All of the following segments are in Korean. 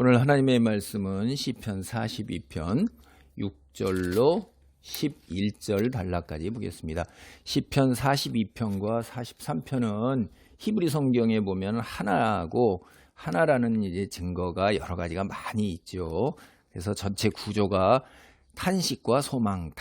오늘 하나님의 말씀은 시편 42편 6절로 11절 단락까지 보겠습니다. 시편 42편과 43편은 히브리 성경에 보면 하나라는 이제 증거가 여러 가지가 많이 있죠. 그래서 전체 구조가 탄식과 소망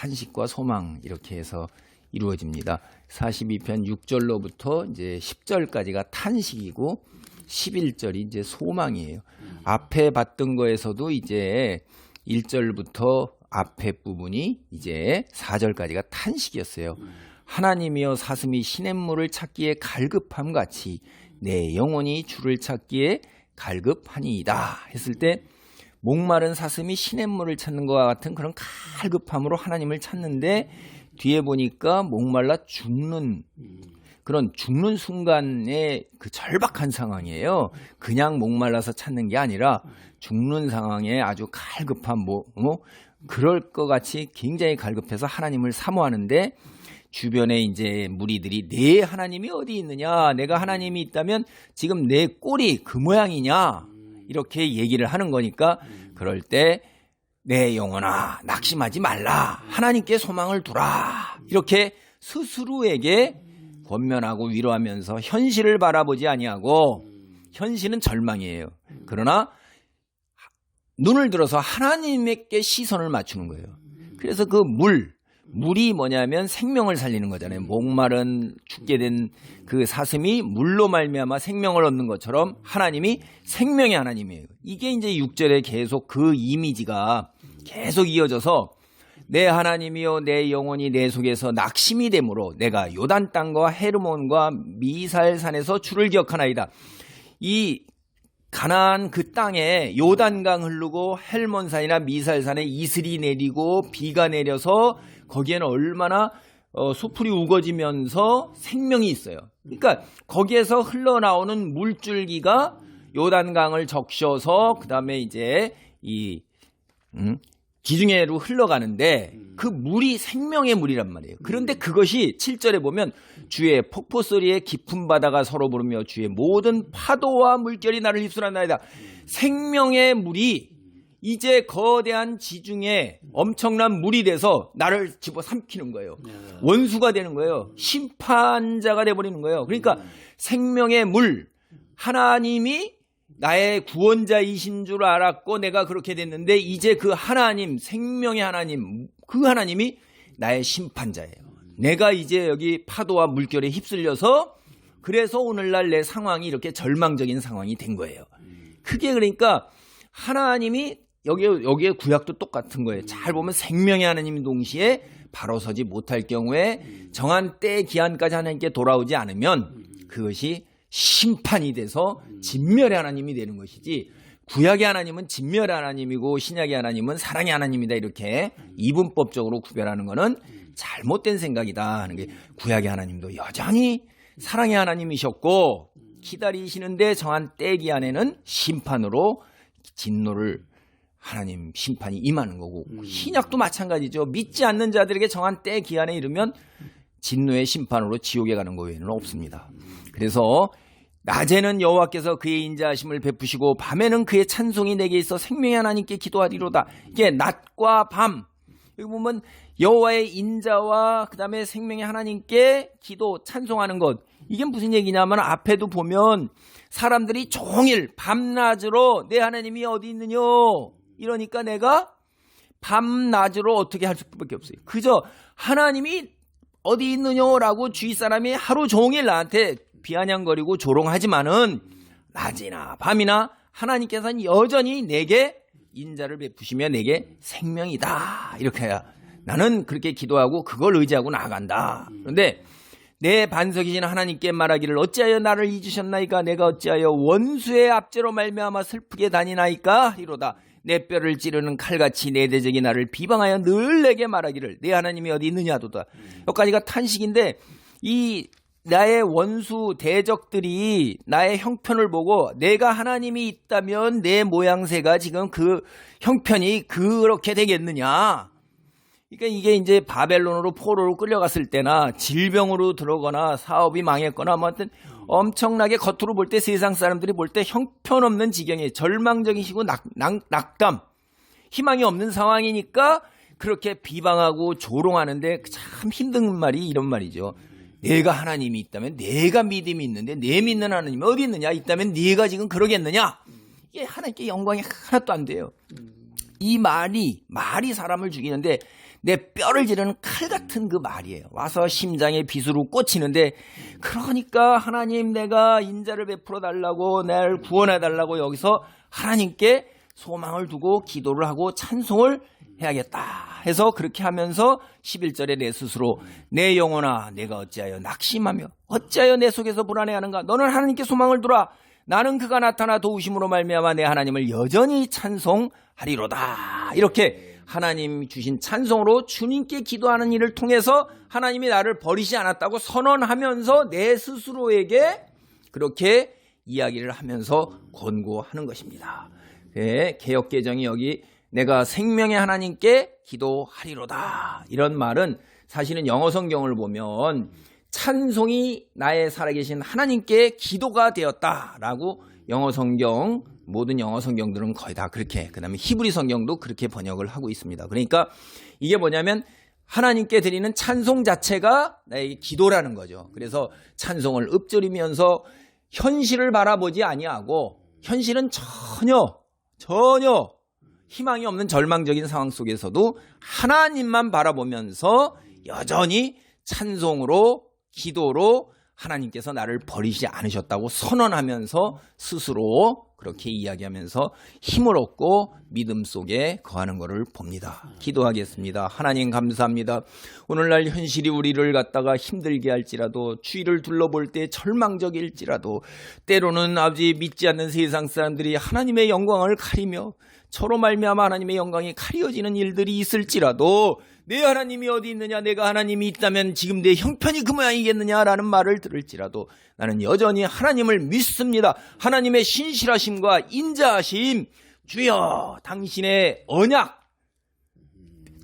이렇게 해서 이루어집니다. 42편 6절로부터 이제 10절까지가 탄식이고 11절이 이제 소망이에요. 앞에 봤던 거에서도 이제 1절부터 앞에 부분이 이제 4절까지가 탄식이었어요. 하나님이여 사슴이 시냇물을 찾기에 갈급함 같이 내 영혼이 주를 찾기에 갈급하니이다 했을 때 목마른 사슴이 시냇물을 찾는 것과 같은 그런 갈급함으로 하나님을 찾는데 뒤에 보니까 목말라 죽는 순간의 그 절박한 상황이에요. 그냥 목말라서 찾는 게 아니라 죽는 상황에 아주 갈급한 그럴 것 같이 굉장히 갈급해서 하나님을 사모하는데 주변에 이제 무리들이 내 하나님이 어디 있느냐? 내가 하나님이 있다면 지금 내 꼴이 그 모양이냐? 이렇게 얘기를 하는 거니까 그럴 때 내 영혼아 낙심하지 말라. 하나님께 소망을 두라. 이렇게 스스로에게 권면하고 위로하면서 현실을 바라보지 아니하고 현실은 절망이에요. 그러나 눈을 들어서 하나님께 시선을 맞추는 거예요. 그래서 그 물이 뭐냐면 생명을 살리는 거잖아요. 목마른 죽게 된 그 사슴이 물로 말미암아 생명을 얻는 것처럼 하나님이 생명의 하나님이에요. 이게 이제 6절에 계속 그 이미지가 계속 이어져서 내 하나님이여 내 영혼이 내 속에서 낙심이 되므로 내가 요단 땅과 헤르몬과 미살산에서 주를 기억하나이다. 이 가나안 그 땅에 요단강 흐르고 헬몬산이나 미살산에 이슬이 내리고 비가 내려서 거기에는 얼마나 수풀이 우거지면서 생명이 있어요. 그러니까 거기에서 흘러나오는 물줄기가 요단강을 적셔서 그 다음에 이제 이 기중해로 흘러가는데 그 물이 생명의 물이란 말이에요. 그런데 그것이 7절에 보면 주의 폭포 소리에 깊은 바다가 서로 부르며 주의 모든 파도와 물결이 나를 휩쓸어나이다. 생명의 물이 이제 거대한 지중해 엄청난 물이 돼서 나를 집어삼키는 거예요. 원수가 되는 거예요. 심판자가 돼버리는 거예요. 그러니까 생명의 물, 하나님이 나의 구원자이신 줄 알았고 내가 그렇게 됐는데 이제 그 하나님, 생명의 하나님, 그 하나님이 나의 심판자예요. 내가 이제 여기 파도와 물결에 휩쓸려서 그래서 오늘날 내 상황이 이렇게 절망적인 상황이 된 거예요. 그게 그러니까 하나님이 여기에 구약도 똑같은 거예요. 잘 보면 생명의 하나님 동시에 바로 서지 못할 경우에 정한 때 기한까지 하나님께 돌아오지 않으면 그것이 심판이 돼서 진멸의 하나님이 되는 것이지 구약의 하나님은 진멸의 하나님이고 신약의 하나님은 사랑의 하나님이다 이렇게 이분법적으로 구별하는 것은 잘못된 생각이다 하는 게 구약의 하나님도 여전히 사랑의 하나님이셨고 기다리시는데 정한 때 기한에는 심판으로 진노를 하나님 심판이 임하는 거고 신약도 마찬가지죠. 믿지 않는 자들에게 정한 때 기한에 이르면 진노의 심판으로 지옥에 가는 거 외에는 없습니다. 그래서 낮에는 여호와께서 그의 인자하심을 베푸시고 밤에는 그의 찬송이 내게 있어 생명의 하나님께 기도하리로다. 이게 낮과 밤 여기 보면 여호와의 인자와 그 다음에 생명의 하나님께 기도 찬송하는 것 이게 무슨 얘기냐면 앞에도 보면 사람들이 종일 밤낮으로 내 하나님이 어디 있느냐 이러니까 내가 밤낮으로 어떻게 할 수밖에 없어요. 그저 하나님이 어디 있느냐라고 주위 사람이 하루 종일 나한테 비아냥거리고 조롱하지만은 낮이나 밤이나 하나님께서는 여전히 내게 인자를 베푸시며 내게 생명이다. 이렇게 해야 나는 그렇게 기도하고 그걸 의지하고 나아간다. 그런데 내 반석이신 하나님께 말하기를 어찌하여 나를 잊으셨나이까 내가 어찌하여 원수의 압제로 말미암아 슬프게 다니나이까 이로다. 내 뼈를 찌르는 칼같이 내 대적이 나를 비방하여 늘 내게 말하기를 내 하나님이 어디 있느냐도다. 여기까지가 탄식인데 이 나의 원수 대적들이 나의 형편을 보고 내가 하나님이 있다면 내 모양새가 지금 그 형편이 그렇게 되겠느냐. 그러니까 이게 이제 바벨론으로 포로로 끌려갔을 때나 질병으로 들어거나 사업이 망했거나 뭐 하여튼 엄청나게 겉으로 볼 때 세상 사람들이 볼 때 형편없는 지경에 절망적이시고 낙담, 희망이 없는 상황이니까 그렇게 비방하고 조롱하는데 참 힘든 말이 이런 말이죠. 내가 하나님이 있다면, 내가 믿음이 있는데 내 믿는 하나님이 어디 있느냐, 있다면 네가 지금 그러겠느냐. 이게 하나님께 영광이 하나도 안 돼요. 이 말이 사람을 죽이는데 내 뼈를 지르는 칼 같은 그 말이에요. 와서 심장에 빗으로 꽂히는데, 그러니까 하나님 내가 인자를 베풀어 달라고, 나를 구원해 달라고 여기서 하나님께 소망을 두고 기도를 하고 찬송을 해야겠다 해서 그렇게 하면서 11절에 내 스스로 내 영혼아 내가 어찌하여 낙심하며 어찌하여 내 속에서 불안해하는가. 너는 하나님께 소망을 두라. 나는 그가 나타나 도우심으로 말미암아 내 하나님을 여전히 찬송하리로다. 이렇게 하나님 주신 찬송으로 주님께 기도하는 일을 통해서 하나님이 나를 버리지 않았다고 선언하면서 내 스스로에게 그렇게 이야기를 하면서 권고하는 것입니다. 네, 개역개정이 여기 내가 생명의 하나님께 기도하리로다. 이런 말은 사실은 영어 성경을 보면 찬송이 나의 살아계신 하나님께 기도가 되었다라고 영어 성경, 모든 영어 성경들은 거의 다 그렇게, 그 다음에 히브리 성경도 그렇게 번역을 하고 있습니다. 그러니까 이게 뭐냐면 하나님께 드리는 찬송 자체가 나의 기도라는 거죠. 그래서 찬송을 읊조리면서 현실을 바라보지 아니하고, 현실은 전혀 희망이 없는 절망적인 상황 속에서도 하나님만 바라보면서 여전히 찬송으로, 기도로 하나님께서 나를 버리지 않으셨다고 선언하면서 스스로 그렇게 이야기하면서 힘을 얻고 믿음 속에 거하는 것을 봅니다. 기도하겠습니다. 하나님 감사합니다. 오늘날 현실이 우리를 갖다가 힘들게 할지라도, 주위를 둘러볼 때 절망적일지라도, 때로는 아버지 믿지 않는 세상 사람들이 하나님의 영광을 가리며 저로 말미암아 하나님의 영광이 가려지는 일들이 있을지라도 내 하나님이 어디 있느냐, 내가 하나님이 있다면 지금 내 형편이 그 모양이겠느냐라는 말을 들을지라도 나는 여전히 하나님을 믿습니다. 하나님의 신실하심과 인자하심, 주여 당신의 언약,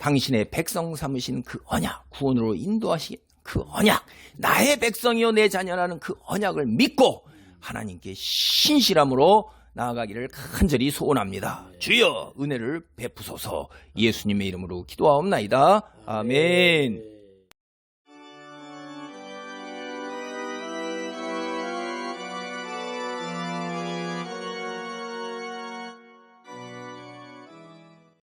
당신의 백성 삼으신 그 언약, 구원으로 인도하신 그 언약, 나의 백성이요 내 자녀라는 그 언약을 믿고 하나님께 신실함으로 나아가기를 간절히 소원합니다. 주여 은혜를 베푸소서. 예수님의 이름으로 기도하옵나이다. 아멘.